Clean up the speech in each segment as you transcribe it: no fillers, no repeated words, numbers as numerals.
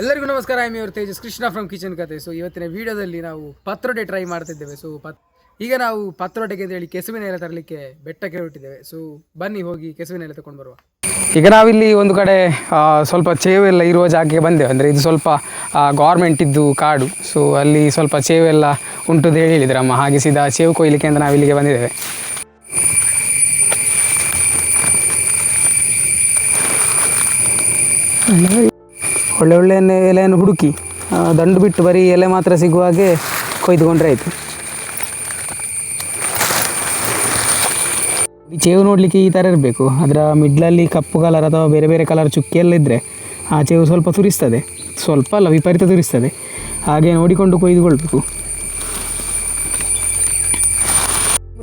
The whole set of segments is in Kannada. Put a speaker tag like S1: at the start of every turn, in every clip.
S1: ಎಲ್ಲರಿಗೂ ನಮಸ್ಕಾರ. I your Tejas Krishna from kitchen ಕತೆ. ಸೊ ಇವತ್ತಿನ ವಿಡಿಯೋದಲ್ಲಿ ನಾವು ಪತ್ರೊಡೆ ಟ್ರೈ ಮಾಡ್ತಿದ್ದೇವೆ. ಸೊ ಈಗ ನಾವು ಪತ್ರೊಡೆಗೆ ಅಂತ ಹೇಳಿ ಕೆಸುವಿನ ಎಲೆ ತರಲಿಕ್ಕೆ ಬೆಟ್ಟಕ್ಕೆ ಹೊರಟಿದ್ದೇವೆ. ಸೊ ಬನ್ನಿ ಹೋಗಿ ಕೆಸುವಿನ ಎಲೆ ತಗೊಂಡು ಬರುವ. ಈಗ ನಾವಿಲ್ಲಿ ಒಂದು ಕಡೆ ಸ್ವಲ್ಪ ಚೇವೆಲ್ಲ ಇರುವ ಜಾಗಕ್ಕೆ ಬಂದೆವು. ಅಂದರೆ ಇದು ಸ್ವಲ್ಪ ಗೌರ್ಮೆಂಟ್ ಇದ್ದು ಕಾಡು. ಸೊ ಅಲ್ಲಿ ಸ್ವಲ್ಪ ಚೇವೆಲ್ಲ ಉಂಟು ಅಂತ ಹೇಳಿದ್ರು ಅಮ್ಮ. ಹಾಗೆ ಸೀದಾ ಚೇವು ಕೊಯ್ಲಿಕ್ಕೆ ಅಂತ ನಾವು ಇಲ್ಲಿಗೆ ಬಂದಿದ್ದೇವೆ. ಒಳ್ಳೆ ಒಳ್ಳೆ ಎಲೆಯನ್ನು ಹುಡುಕಿ ದಂಡು ಬಿಟ್ಟು ಬರೀ ಎಲೆ ಮಾತ್ರ ಸಿಗುವ ಹಾಗೆ ಕೊಯ್ದುಕೊಂಡ್ರೆ ಆಯಿತು. ಈ ಚೇವು ನೋಡಲಿಕ್ಕೆ ಈ ಥರ ಇರಬೇಕು. ಅದರ ಮಿಡ್ಲಲ್ಲಿ ಕಪ್ಪು ಕಲರ್ ಅಥವಾ ಬೇರೆ ಬೇರೆ ಕಲರ್ ಚುಕ್ಕಿಯೆಲ್ಲ ಇದ್ದರೆ ಆ ಚೇವು ಸ್ವಲ್ಪ ತುರಿಸ್ತದೆ. ಸ್ವಲ್ಪ ಅಲ್ಲ, ವಿಪರೀತ ತುರಿಸ್ತದೆ. ಹಾಗೆ ನೋಡಿಕೊಂಡು ಕೊಯ್ದುಕೊಳ್ಬೇಕು.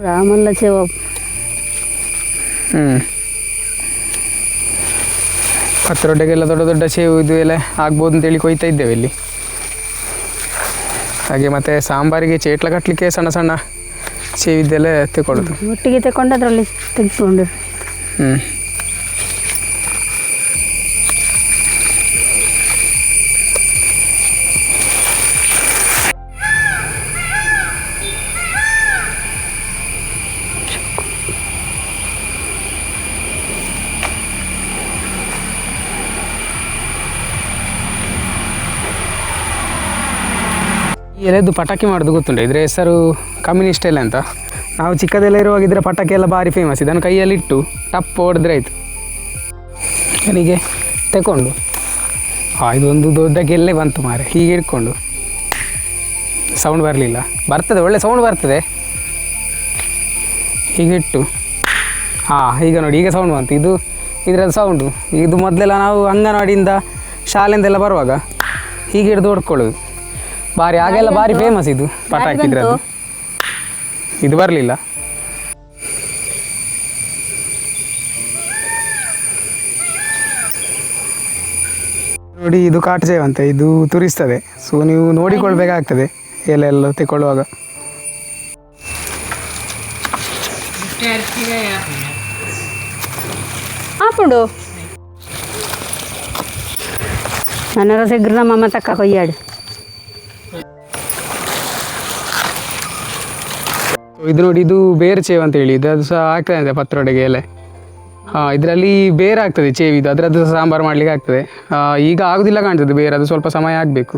S2: ರಾಮಲ್ಲ ಚೇವು.
S1: ಪತ್ರೊಡೆಗೆಲ್ಲ ದೊಡ್ಡ ದೊಡ್ಡ ಚೇವು ಇದು ಎಲ್ಲ ಆಗ್ಬೋದು ಅಂತೇಳಿ ಕೊಯ್ತಾ ಇದ್ದೇವೆ ಇಲ್ಲಿ. ಹಾಗೆ ಮತ್ತು ಸಾಂಬಾರಿಗೆ ಚೇಟ್ಲ ಕಟ್ಟಲಿಕ್ಕೆ ಸಣ್ಣ ಸಣ್ಣ ಚೇವಿದ್ದೆಲ್ಲ ತಗೊಳ್ಳೋದು.
S2: ಒಟ್ಟಿಗೆ ತಗೊಂಡು ಅದರಲ್ಲಿ ತೆಗೆದುಕೊಂಡು
S1: ಈ ಎಲೆದು ಪಟಾಕಿ ಮಾಡೋದು ಗೊತ್ತುಂಟು. ಇದರ ಹೆಸರು ಕಮ್ಯುನಿಸ್ಟ್ ಎಲೆ ಅಂತ. ನಾವು ಚಿಕ್ಕದೆಲ್ಲ ಇರುವಾಗ ಇದರ ಪಟಾಕಿ ಎಲ್ಲ ಭಾರಿ ಫೇಮಸ್. ಇದನ್ನು ಕೈಯಲ್ಲಿಟ್ಟು ಟಪ್ ಹೊಡೆದ್ರೆ ಆಯಿತು. ನನಗೆ ತಗೊಂಡು ಇದೊಂದು ದೊಡ್ಡ ಗೆಲ್ಲೆ ಬಂತು ಮಾರೆ. ಹೀಗೆ ಇಟ್ಕೊಂಡು ಸೌಂಡ್ ಬರಲಿಲ್ಲ, ಬರ್ತದೆ, ಒಳ್ಳೆ ಸೌಂಡ್ ಬರ್ತದೆ. ಹೀಗಿಟ್ಟು ಈಗ ನೋಡಿ, ಈಗ ಸೌಂಡ್ ಬಂತು. ಇದರ ಸೌಂಡು. ಇದು ಮೊದಲೆಲ್ಲ ನಾವು ಅಂಗನವಾಡಿಯಿಂದ ಶಾಲೆಯಿಂದೆಲ್ಲ ಬರುವಾಗ ಹೀಗೆ ಹಿಡಿದು ಹೊಡ್ಕೊಳ್ಳೋದು ಭಾರಿ. ಆಗೆಲ್ಲ ಭಾರಿ ಫೇಮಸ್ ಇದು ಪಟಾಕಿ. ಇದ್ರದ್ದು ಇದು ಬರಲಿಲ್ಲ. ನೋಡಿ, ಇದು ಕಾಟುಚೇವು ಅಂತ. ಇದು ತುರಿಸ್ತದೆ. ಸೊ ನೀವು ನೋಡಿಕೊಳ್ಬೇಕಾಗ್ತದೆ ಎಲೆಲ್ಲ ತಗೊಳ್ಳುವಾಗ.
S2: ಹಾಕೊಂಡು ನನ್ನ ಸಿಗ್ರು ನಮ್ಮಮ್ಮ ತಕ್ಕ ಕೊಯ್ಯಾಡು.
S1: ಇದು ನೋಡಿ, ಇದು ಬೇರೆ ಚೇವು ಅಂತ ಹೇಳಿ. ಅದು ಸಹ ಆಗ್ತದೆ ಪತ್ರೊಡೆಗೆ ಎಲೆ. ಇದರಲ್ಲಿ ಬೇರೆ ಆಗ್ತದೆ ಚೇವಿದು. ಅದರದ್ದು ಸಾಂಬಾರು ಮಾಡಲಿಕ್ಕೆ ಆಗ್ತದೆ. ಈಗ ಆಗೋದಿಲ್ಲ ಕಾಣ್ತದೆ ಬೇರೆ. ಅದು ಸ್ವಲ್ಪ ಸಮಯ ಆಗಬೇಕು.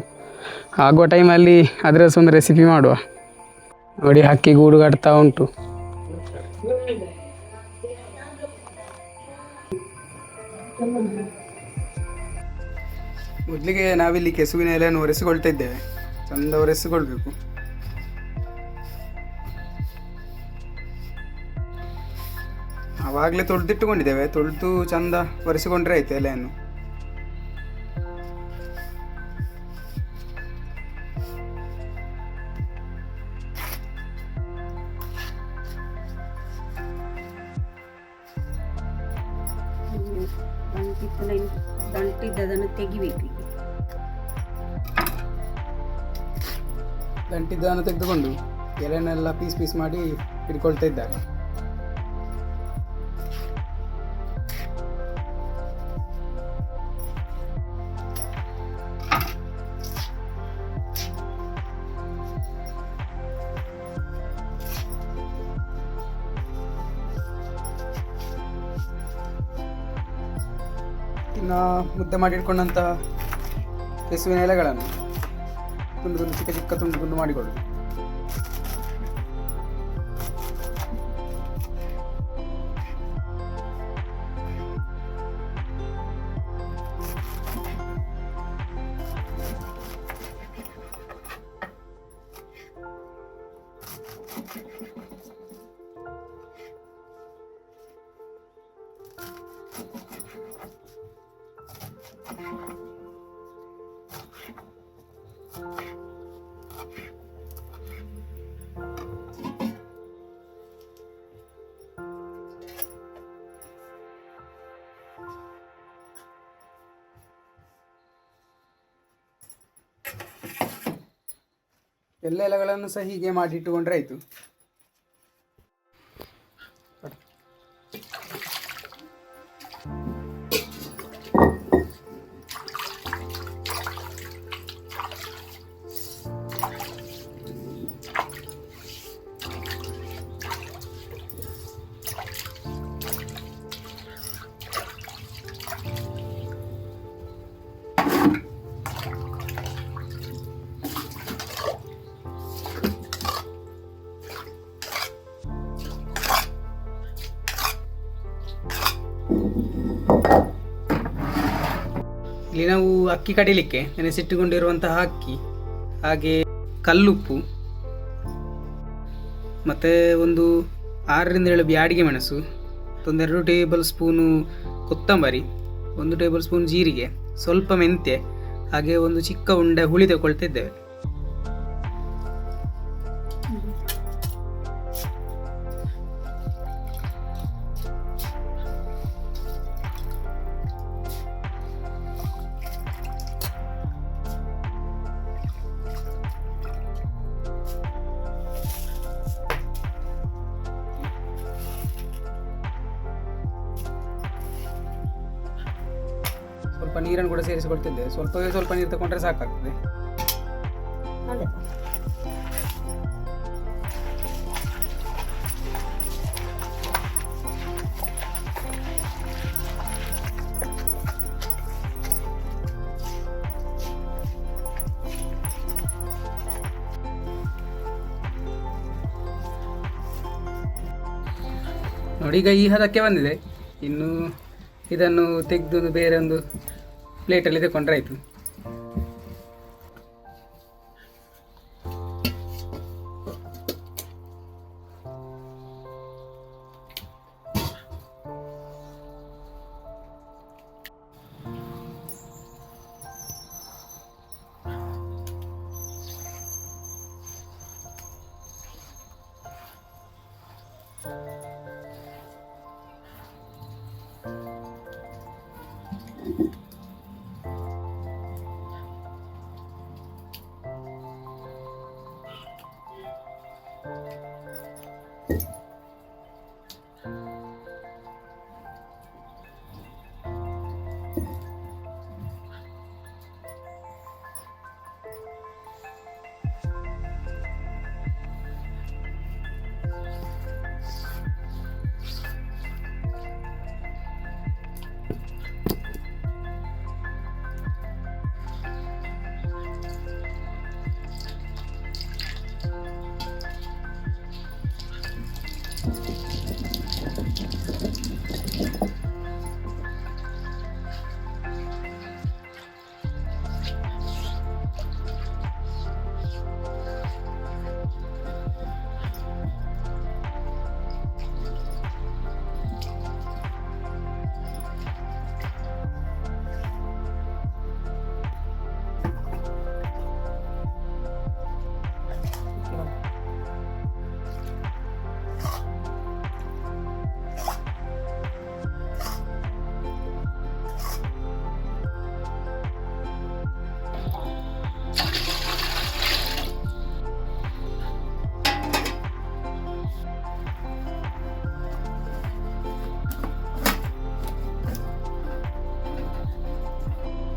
S1: ಆಗುವ ಟೈಮಲ್ಲಿ ಅದರ ಒಂದು ರೆಸಿಪಿ ಮಾಡುವ. ನೋಡಿ, ಹಕ್ಕಿ ಗೂಡು ಕಟ್ತಾ ಉಂಟು. ಮೊದಲಿಗೆ ನಾವಿಲ್ಲಿ ಕೆಸುವಿನ ಎಲೆಯನ್ನು ಒರೆಸಿಕೊಳ್ತಾ ಇದ್ದೇವೆ. ಚಂದ ಒರೆಸಿಕೊಳ್ಬೇಕು. ಆವಾಗಲೇ ತೊಳೆದಿಟ್ಟುಕೊಂಡಿದ್ದೇವೆ. ತೊಳೆದು ಚಂದ ಒರೆಸಿಕೊಂಡ್ರೆ ಆಯ್ತು ಎಲೆಯನ್ನು.
S2: ದಂಟಿದ್ದದನ್ನು ತೆಗಿಬೇಕು.
S1: ದಂಟಿದ್ದನ್ನು ತೆಗೆದುಕೊಂಡು ಎಲೆನೆಲ್ಲ ಪೀಸ್ ಪೀಸ್ ಮಾಡಿ ಇಟ್ಕೊಳ್ತಾ ಇದ್ದಾರೆ. ಇನ್ನು ಮುದ್ದೆ ಮಾಡಿ ಇಟ್ಕೊಂಡಂಥ ಕೆಸುವಿನ ಎಲೆಗಳನ್ನು ತುಂಡು ತುಂಡು ಚಿಕ್ಕ ಚಿಕ್ಕ ತುಂಡು ತುಂಡು ಮಾಡಿಕೊಳ್ಳೋದು. ಎಲ್ಲ ಎಲೆಗಳನ್ನು ಸಹ ಹೀಗೆ ಮಾಡಿಟ್ಟುಕೊಂಡ್ರೆ ಆಯಿತು. ಇಲ್ಲಿ ನಾವು ಅಕ್ಕಿ ಕಡಿಲಿಕ್ಕೆ ನೆನೆಸಿಟ್ಟುಕೊಂಡಿರುವಂತಹ ಅಕ್ಕಿ, ಹಾಗೆ ಕಲ್ಲುಪ್ಪು, ಮತ್ತು ಒಂದು 6-7 ಬ್ಯಾಡಿಗೆ ಮೆಣಸು, ಒಂದು 2 ಟೇಬಲ್ ಸ್ಪೂನು ಕೊತ್ತಂಬರಿ, 1 ಟೇಬಲ್ ಸ್ಪೂನ್ ಜೀರಿಗೆ, ಸ್ವಲ್ಪ ಮೆಂತ್ಯ, ಹಾಗೆ ಒಂದು ಚಿಕ್ಕ ಉಂಡೆ ಹುಳಿ ತಗೊಳ್ತಿದ್ದೇವೆ. ಸ್ವಲ್ಪ ನೀರನ್ನು ಕೂಡ ಸೇರಿಸಿಕೊಳ್ತಿದ್ದೇವೆ. ಸ್ವಲ್ಪ ನೀರು ತಗೊಂಡ್ರೆ ಸಾಕಾಗ್ತದೆ. ನೋಡಿ, ಈಗ ಈ ಹದಕ್ಕೆ ಬಂದಿದೆ. ಇನ್ನು ಇದನ್ನು ತೆಗೆದು ಬೇರೆ ಒಂದು ಪ್ಲೇಟಲ್ಲಿ ತಗೊಂಡ್ರೆ ಆಯಿತು.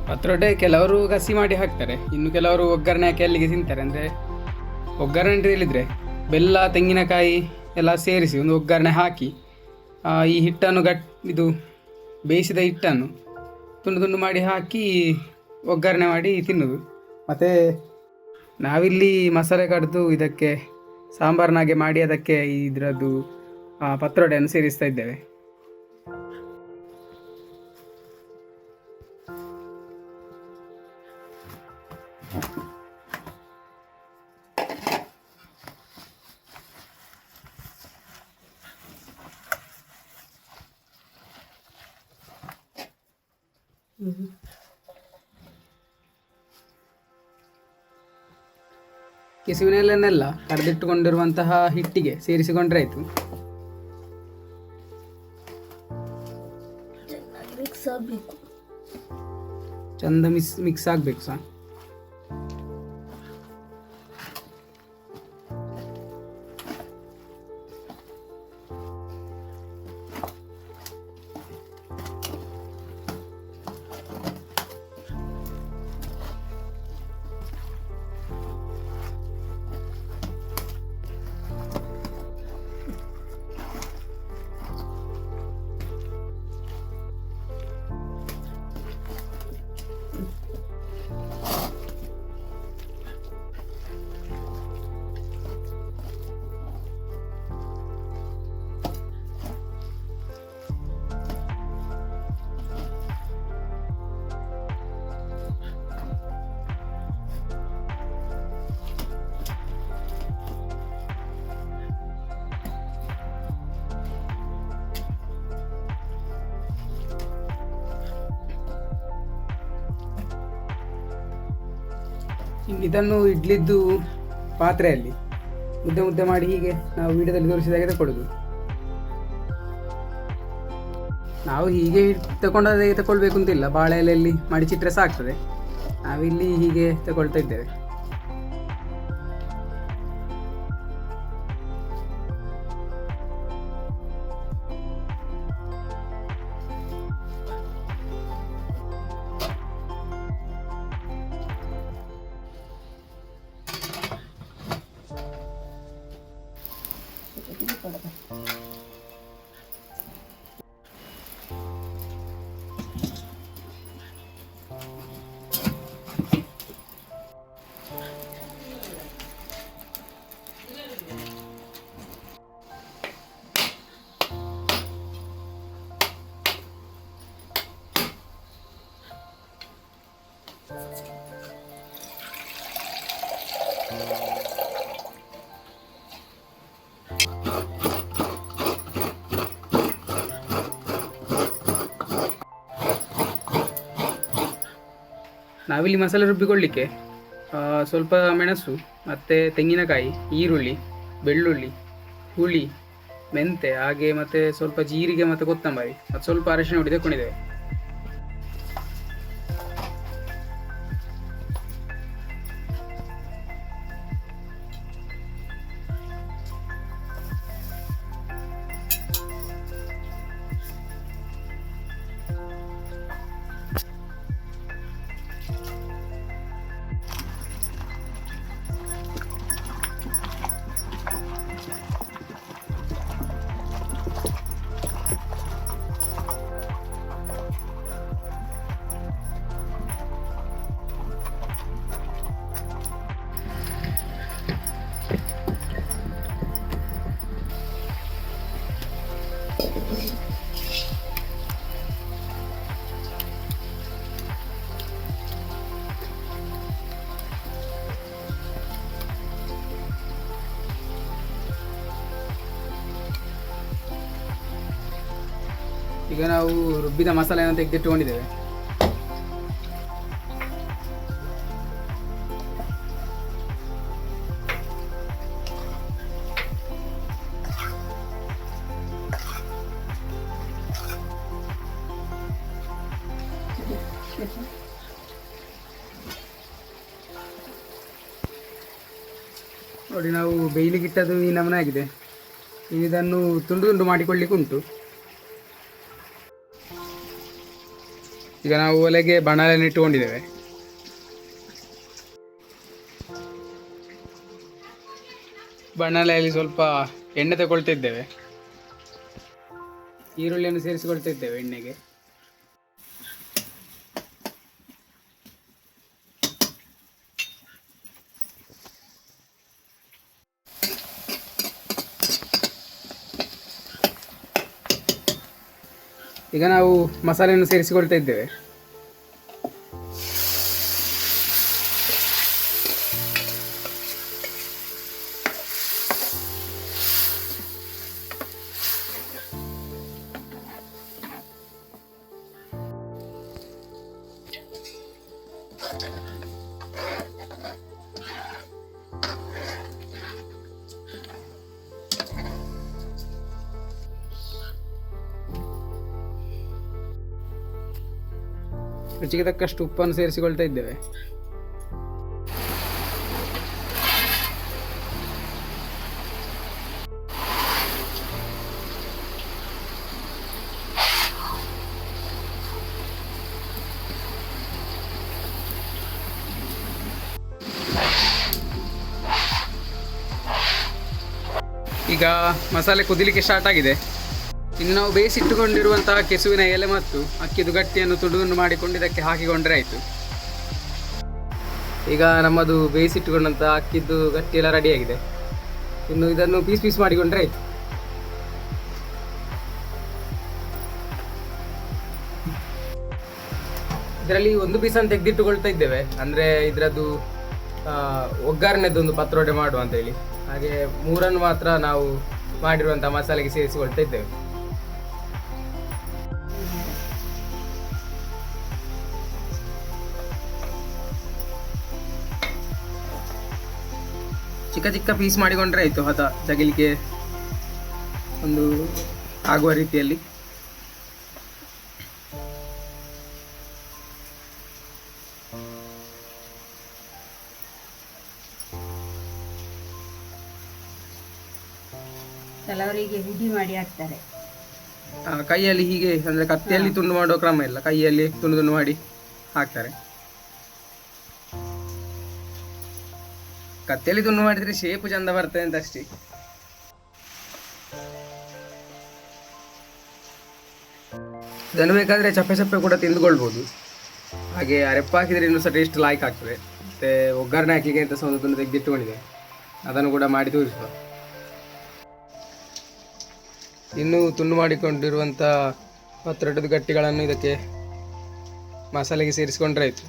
S1: ಪತ್ರೊಡೆ ಕೆಲವರು ಕಸಿ ಮಾಡಿ ಹಾಕ್ತಾರೆ, ಇನ್ನು ಕೆಲವರು ಒಗ್ಗರಣೆ ಹಾಕಿ ಅಲ್ಲಿಗೆ ತಿಂತಾರೆ. ಅಂದರೆ ಒಗ್ಗರಣೆ ಅಂತ ಹೇಳಿದರೆ ಬೆಲ್ಲ, ತೆಂಗಿನಕಾಯಿ ಎಲ್ಲ ಸೇರಿಸಿ ಒಂದು ಒಗ್ಗರಣೆ ಹಾಕಿ ಈ ಹಿಟ್ಟನ್ನು ಇದು ಬೇಯಿಸಿದ ಹಿಟ್ಟನ್ನು ತುಂಡು ತುಂಡು ಮಾಡಿ ಹಾಕಿ ಒಗ್ಗರಣೆ ಮಾಡಿ ತಿನ್ನೋದು. ಮತ್ತು ನಾವಿಲ್ಲಿ ಮಸಾಲೆ ಕಡಿದು ಇದಕ್ಕೆ ಸಾಂಬಾರಿನಾಗೆ ಮಾಡಿ ಅದಕ್ಕೆ ಇದರದ್ದು ಪತ್ರೊಡೆಯನ್ನು ಸೇರಿಸ್ತಾ ಇದ್ದೇವೆ. ಕೆಸುವಿನೆಲ್ಲನ್ನೆಲ್ಲ ಕರೆದಿಟ್ಟುಕೊಂಡಿರುವಂತಹ ಹಿಟ್ಟಿಗೆ ಸೇರಿಸಿಕೊಂಡ್ರೆ ಆಯಿತು. ಚಂದ ಮಿಕ್ಸ್ ಆಗಬೇಕು ಸಹ. ಇದನ್ನು ಇಡ್ಲಿದ್ದು ಪಾತ್ರೆಯಲ್ಲಿ ಮುದ್ದೆ ಮುದ್ದೆ ಮಾಡಿ ಹೀಗೆ ನಾವು ವಿಡಿಯೋದಲ್ಲಿ ತೋರಿಸಿದಾಗೆ ತಗೊಳ್ಳೋದು. ನಾವು ಹೀಗೆ ತಗೊಂಡಾಗ ತಗೊಳ್ಬೇಕು ಅಂತಿಲ್ಲ, ಬಾಳೆ ಎಲೆಯಲ್ಲಿ ಮಡಿಚಿಟ್ರೆ ಸಾಕ್ತದೆ. ನಾವಿಲ್ಲಿ ಹೀಗೆ ತಗೊಳ್ತಾ ಇದ್ದೇವೆ. ನಾವಿಲ್ಲಿ ಮಸಾಲೆ ರುಬ್ಬಿಕೊಳ್ಳಿಕ್ಕೆ ಸ್ವಲ್ಪ ಮೆಣಸು ಮತ್ತು ತೆಂಗಿನಕಾಯಿ, ಈರುಳ್ಳಿ, ಬೆಳ್ಳುಳ್ಳಿ, ಹುಳಿ, ಮೆಂತೆ, ಹಾಗೆ ಮತ್ತು ಸ್ವಲ್ಪ ಜೀರಿಗೆ ಮತ್ತು ಕೊತ್ತಂಬರಿ ಮತ್ತು ಸ್ವಲ್ಪ ಅರಿಶಿನ ಹುಡಿ ತಗೊಂಡಿದ್ದೇವೆ. ಈಗ ನಾವು ರುಬ್ಬಿದ ಮಸಾಲೆಯನ್ನು ತೆಗೆದಿಟ್ಟುಕೊಂಡಿದ್ದೇವೆ. ನೋಡಿ, ನಾವು ಬೇಯಲಿಕ್ಕಿಟ್ಟದು ಈ ನಮೂನೆ ಆಗಿದೆ. ಇದನ್ನು ತುಂಡು ತುಂಡು ಮಾಡಿಕೊಳ್ಳಿಕ್ಕೆ ಉಂಟು. ಈಗ ನಾವು ಒಲೆಗೆ ಬಾಣಲೆಯನ್ನು ಇಟ್ಟುಕೊಂಡಿದ್ದೇವೆ. ಬಾಣಲೆಯಲ್ಲಿ ಸ್ವಲ್ಪ ಎಣ್ಣೆ ತಗೊಳ್ತಿದ್ದೇವೆ. ಈರುಳ್ಳಿಯನ್ನು ಸೇರಿಸಿಕೊಳ್ತಿದ್ದೇವೆ ಎಣ್ಣೆಗೆ. ಈಗ ನಾವು ಮಸಾಲೆಯನ್ನು ಸೇರಿಸಿಕೊಳ್ತಾ ಇದ್ದೇವೆ. ರುಚಿಗೆ ತಕ್ಕಷ್ಟು ಉಪ್ಪನ್ನು ಸೇರಿಸಿಕೊಳ್ತಾ ಇದ್ದೇವೆ. ಈಗ ಮಸಾಲೆ ಕುದಿಲಿಕ್ಕೆ ಸ್ಟಾರ್ಟ್ ಆಗಿದೆ. ಇನ್ನು ನಾವು ಬೇಯಿಸಿಟ್ಟುಕೊಂಡಿರುವಂತಹ ಕೆಸುವಿನ ಎಲೆ ಮತ್ತು ಅಕ್ಕಿದು ಗಟ್ಟಿಯನ್ನು ತುಂಡು ಮಾಡಿಕೊಂಡು ಇದಕ್ಕೆ ಹಾಕಿಕೊಂಡ್ರೆ ಆಯಿತು. ಈಗ ನಮ್ಮದು ಬೇಯಿಸಿಟ್ಟುಕೊಂಡಂತಹ ಅಕ್ಕಿದ್ದು ಗಟ್ಟಿ ಎಲ್ಲ ರೆಡಿಯಾಗಿದೆ. ಇನ್ನು ಇದನ್ನು ಪೀಸ್ ಪೀಸ್ ಮಾಡಿಕೊಂಡ್ರೆ ಆಯಿತು. ಇದರಲ್ಲಿ ಒಂದು ಪೀಸನ್ನು ತೆಗೆದಿಟ್ಟುಕೊಳ್ತಾ ಇದ್ದೇವೆ, ಅಂದರೆ ಇದರದ್ದು ಒಗ್ಗರಣೆದೊಂದು ಪತ್ರೊಡೆ ಮಾಡುವ ಅಂತೇಳಿ. ಹಾಗೆ ಮೂರನ್ನು ಮಾತ್ರ ನಾವು ಮಾಡಿರುವಂಥ ಮಸಾಲೆಗೆ ಸೇರಿಸಿಕೊಳ್ತಾ ಇದ್ದೇವೆ. ಚಿಕ್ಕ ಚಿಕ್ಕ ಪೀಸ್ ಮಾಡಿಕೊಂಡ್ರೆ ಆಯಿತು, ಹದ ಜಗಲಿಗೆ ಒಂದು ಆಗುವ ರೀತಿಯಲ್ಲಿ.
S2: ಕೆಲವರಿಗೆ ಹುಡಿ ಮಾಡಿ ಹಾಕ್ತಾರೆ.
S1: ಕೈಯಲ್ಲಿ ಹೀಗೆ ಅಂದರೆ ಕತ್ತಿಯಲ್ಲಿ ತುಂಡು ಮಾಡುವ ಕ್ರಮ ಇಲ್ಲ, ಕೈಯಲ್ಲಿ ತುಂಡು ತುಂಡು ಮಾಡಿ ಹಾಕ್ತಾರೆ. ಕತ್ತಿಯಲ್ಲಿ ತುಂಡು ಮಾಡಿದರೆ ಶೇಪು ಚಂದ ಬರ್ತದೆ ಅಂತ ಅಷ್ಟೇ. ಇದನ್ನು ಬೇಕಾದರೆ ಚಪ್ಪೆ ಚಪ್ಪೆ ಕೂಡ ತಿಂದುಕೊಳ್ಬೋದು. ಹಾಗೆ ಅರೆಪ್ಪ ಹಾಕಿದರೆ ಇನ್ನೂ ಸಹ ಟೇಸ್ಟ್ ಲಾಯ್ಕ್ ಆಗ್ತದೆ. ಮತ್ತು ಒಗ್ಗರಣೆ ಹಾಕಲಿಕ್ಕೆ ಅಂತ ಸಹ ಒಂದು ತುಂಡು ತೆಗೆದಿಟ್ಟುಕೊಂಡಿದೆ, ಅದನ್ನು ಕೂಡ ಮಾಡಿ ತೋರಿಸುವ. ಇನ್ನು ತುಂಡು ಮಾಡಿಕೊಂಡಿರುವಂಥ ಪತ್ರೊಡೆದು ಗಟ್ಟಿಗಳನ್ನು ಇದಕ್ಕೆ ಮಸಾಲೆಗೆ ಸೇರಿಸಿಕೊಂಡ್ರೆ ಆಯಿತು.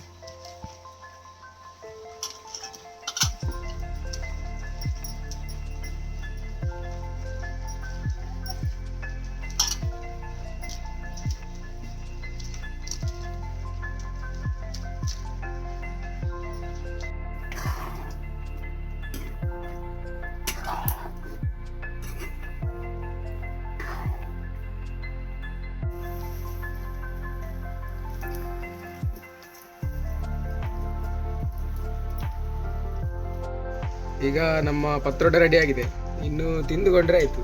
S1: ಈಗ ನಮ್ಮ ಪತ್ರೊಡೆ ರೆಡಿ ಆಗಿದೆ, ಇನ್ನು ತಿಂದುಕೊಂಡ್ರೆ ಆಯಿತು.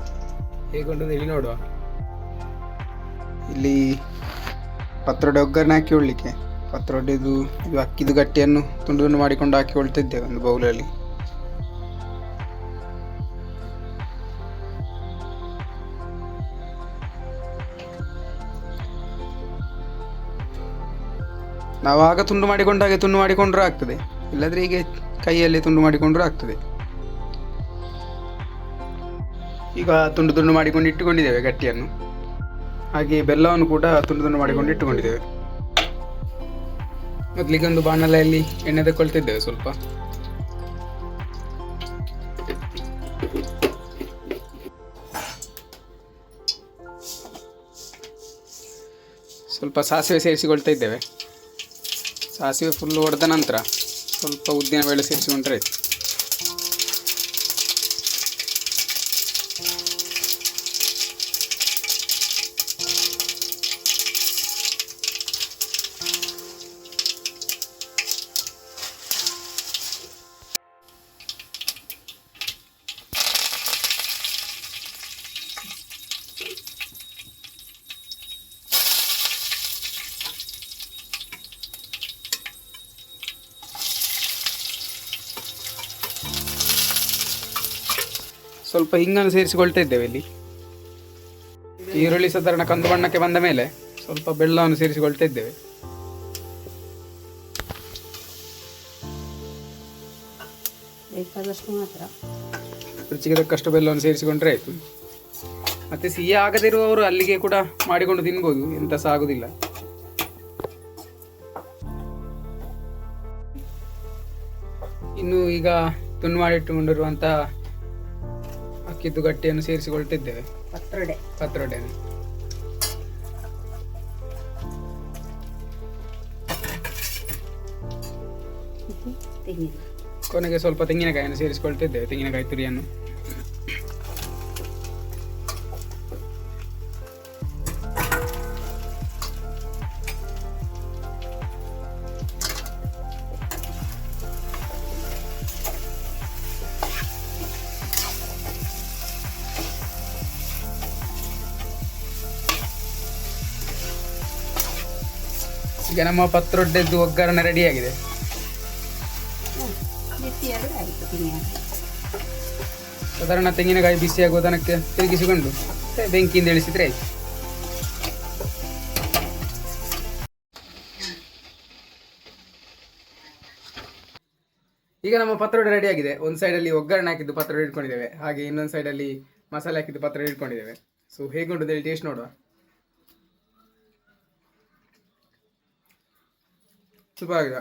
S1: ಹೇಗುಂಟು ಹೇಳಿ ನೋಡುವ. ಇಲ್ಲಿ ಪತ್ರೊಡೆ ಒಗ್ಗರಣೆ ಹಾಕಿ ಉಳ್ಳಿಕ್ಕೆ ಪತ್ರೊಡೆದು ಇದು ಅಕ್ಕಿದು ಗಟ್ಟಿಯನ್ನು ತುಂಡು ತುಂಡು ಮಾಡಿಕೊಂಡು ಹಾಕಿ ಉಳ್ತಿದ್ದೇವೆ ಒಂದು ಬೌಲಲ್ಲಿ. ನಾವು ಆಗ ತುಂಡು ಮಾಡಿಕೊಂಡಾಗೆ ತುಂಡು ಮಾಡಿಕೊಂಡ್ರೂ ಆಗ್ತದೆ, ಇಲ್ಲದ್ರೆ ಹೀಗೆ ಕೈಯಲ್ಲಿ ತುಂಡು ಮಾಡಿಕೊಂಡ್ರೂ ಆಗ್ತದೆ. ಈಗ ತುಂಡು ತುಂಡು ಮಾಡಿಕೊಂಡು ಇಟ್ಟುಕೊಂಡಿದ್ದೇವೆ ಗಟ್ಟಿಯನ್ನು. ಹಾಗೆ ಬೆಲ್ಲವನ್ನು ಕೂಡ ತುಂಡು ತುಂಡು ಮಾಡಿಕೊಂಡು ಇಟ್ಟುಕೊಂಡಿದ್ದೇವೆ. ಮೊದಲಿಗೆ ಒಂದು ಬಾಣಲೆಯಲ್ಲಿ ಎಣ್ಣೆ ತಗೊಳ್ತಿದ್ದೇವೆ. ಸ್ವಲ್ಪ ಸಾಸಿವೆ ಸೇರಿಸಿಕೊಳ್ತಾ ಇದ್ದೇವೆ. ಸಾಸಿವೆ ಫುಲ್ ಹೊಡೆದ ನಂತರ ಸ್ವಲ್ಪ ಉದ್ದಿನ ಬೇಳೆ ಸೇರಿಸಿಕೊಂಡ್ರೆ ಆಯಿತು. ಸ್ವಲ್ಪ ಹಿಂಗನ್ನು ಸೇರಿಸಿಕೊಳ್ತಾ ಇದ್ದೇವೆ. ಇಲ್ಲಿ ಈರುಳ್ಳಿ ಸಾಧಾರಣ ಕಂದು ಬಣ್ಣಕ್ಕೆ ಬಂದ ಮೇಲೆ ಸ್ವಲ್ಪ ಬೆಲ್ಲವನ್ನು ಸೇರಿಸಿಕೊಳ್ತಾ ಇದ್ದೇವೆ.
S2: ಬೇಕಾದಷ್ಟು ಮಾತ್ರ
S1: ರುಚಿಗೆ ತಕ್ಕಷ್ಟು ಬೆಲ್ಲವನ್ನು ಸೇರಿಸಿಕೊಂಡ್ರೆ ಆಯಿತು. ಮತ್ತು ಸಿಹಿ ಆಗದಿರುವವರು ಅಲ್ಲಿಗೆ ಕೂಡ ಮಾಡಿಕೊಂಡು ತಿನ್ಬೋದು, ಎಂತ ಸಹ ಆಗೋದಿಲ್ಲ. ಇನ್ನು ಈಗ ತುಂಡು ಮಾಡಿಟ್ಟುಕೊಂಡಿರುವಂಥ ಅಕ್ಕಿದ್ದು ಗಟ್ಟಿಯನ್ನು ಸೇರಿಸಿಕೊಳ್ತಿದ್ದೇವೆ. ಪತ್ರೊಡೆಯನ್ನು ಕೊನೆಗೆ ಸ್ವಲ್ಪ ತೆಂಗಿನಕಾಯಿಯನ್ನು ಸೇರಿಸಿಕೊಳ್ತಿದ್ದೇವೆ, ತೆಂಗಿನಕಾಯಿ ತುರಿಯನ್ನು. ಈಗ ನಮ್ಮ ಪತ್ರೊಡೆದ್ದು ಒಗ್ಗರಣೆ ರೆಡಿಯಾಗಿದೆ. ಸಾಧಾರಣ ತೆಂಗಿನಕಾಯಿ ಬಿಸಿಯಾಗುವ ತನಕ ತಿರುಗಿಸಿಕೊಂಡು ಬೆಂಕಿಯಿಂದ ಇಳಿಸಿದ್ರೆ ಆಯ್ತು. ಈಗ ನಮ್ಮ ಪತ್ರೊಡೆ ರೆಡಿಯಾಗಿದೆ. ಒಂದು ಸೈಡಲ್ಲಿ ಒಗ್ಗರಣೆ ಹಾಕಿದ್ದು ಪತ್ರೊಡೆ ಇಟ್ಕೊಂಡಿದ್ದೇವೆ, ಹಾಗೆ ಇನ್ನೊಂದು ಸೈಡಲ್ಲಿ ಮಸಾಲೆ ಹಾಕಿದ್ದು ಪತ್ರೊಡೆ ಇಟ್ಕೊಂಡಿದ್ದೇವೆ. ಸೊ ಹೇಗುಂಟು ಹೇಳಿ ಟೇಸ್ಟ್ ನೋಡುವ. ಸೂಪರ್ ಆಗಿದೆ.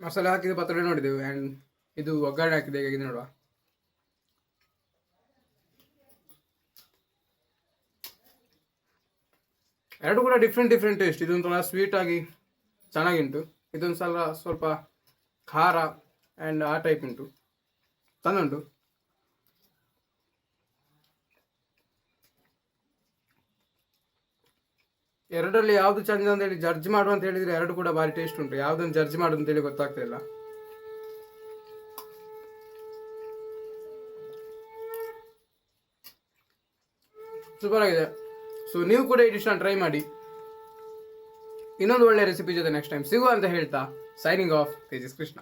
S1: ಮಸಾಲೆ ಹಾಕಿದ ಪತ್ರೊಡೆ ನೋಡಿದೆವು, ಆ್ಯಂಡ್ ಇದು ಒಗ್ಗರಣೆ ಹಾಕಿದೆ ಹೇಗಿದೆ ನೋಡುವ. ಎರಡು ಕೂಡ ಡಿಫ್ರೆಂಟ್ ಡಿಫ್ರೆಂಟ್ ಟೇಸ್ಟ್. ಇದೊಂಥರ ಸ್ವೀಟ್ ಆಗಿ ಚೆನ್ನಾಗಿಂಟು, ಇದೊಂದು ಸಲ ಸ್ವಲ್ಪ ಖಾರ ಆ್ಯಂಡ್ ಆ ಟೈಪ್ ಉಂಟು, ಚೆಂದ ಉಂಟು. ಎರಡರಲ್ಲಿ ಯಾವುದು ಚಂದ ಅಂತ ಹೇಳಿ ಜಡ್ಜ್ ಮಾಡುವ ಅಂತ ಹೇಳಿದ್ರೆ ಎರಡು ಕೂಡ ಭಾರಿ ಟೇಸ್ಟ್ ಉಂಟು. ಯಾವುದನ್ನು ಜಡ್ಜ್ ಮಾಡೋದು ಅಂತೇಳಿ ಗೊತ್ತಾಗ್ತಿಲ್ಲ. ಸೂಪರ್ ಆಗಿದೆ. ಸೊ ನೀವು ಕೂಡ ಈ ಡಿಶ್ನ ಟ್ರೈ ಮಾಡಿ. ಇನ್ನೊಂದು ಒಳ್ಳೆ ರೆಸಿಪಿ ಜೊತೆ ನೆಕ್ಸ್ಟ್ ಟೈಮ್ ಸಿಗುವ ಅಂತ ಹೇಳ್ತಾ ಸೈನಿಂಗ್ ಆಫ್ ತೇಜಸ್ ಕೃಷ್ಣ.